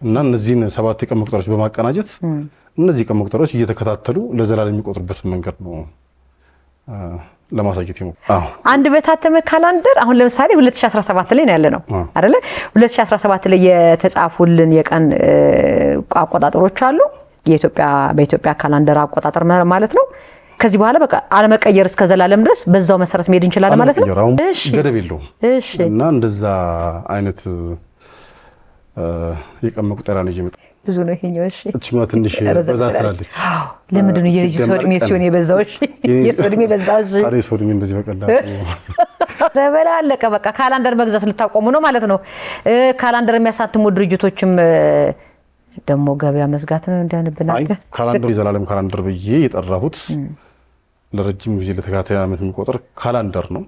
እና እነዚህን 7 የቀን መቁጠሪያዎች በማቀናጀት እነዚህ ቀን መቁጠሪያዎች እየተከታተሉ ለዘላለም የሚቆጥሩበት መንገድ ነው ለማሳየት ይሞክራል። አንድ በታተመ ካላንደር አሁን ለምሳሌ 2017 ላይ ነው ያለነው አይደለ? 2017 ላይ የተጻፉልን የቀን አቆጣጠሮች አሉ። በኢትዮጵያ ካላንደር አቆጣጠር ማለት ነው። ከዚህ በኋላ በቃ አለመቀየር እስከ ዘላለም ድረስ በዛው መሰረት መሄድ እንችላለን ማለት ነው። እሺ ገደብ የለውም። እሺ እና እንደዛ አይነት የቀን መቁጠሪያ ነው የመጣው። ብዙ ነው ይሄኛው። እሺ እቺማ ትንሽ በዛ ትላለች። ለምንድን ነው የኢየሱስ እድሜ ሲሆን የበዛው? እሺ የኢየሱስ እድሜ በዛው። አሬ ሶድሜ እንደዚህ በቀላሉ ረበላ አለቀ። በቃ ካላንደር መግዛት ልታቆሙ ነው ማለት ነው። ካላንደር የሚያሳትሙ ድርጅቶችም ደግሞ ገበያ መዝጋት ነው እንዳንብናከ። ካላንደር የዘላለም ካላንደር ብዬ የጠራሁት ለረጅም ጊዜ ለተከታታይ ዓመት የሚቆጥር ካላንደር ነው።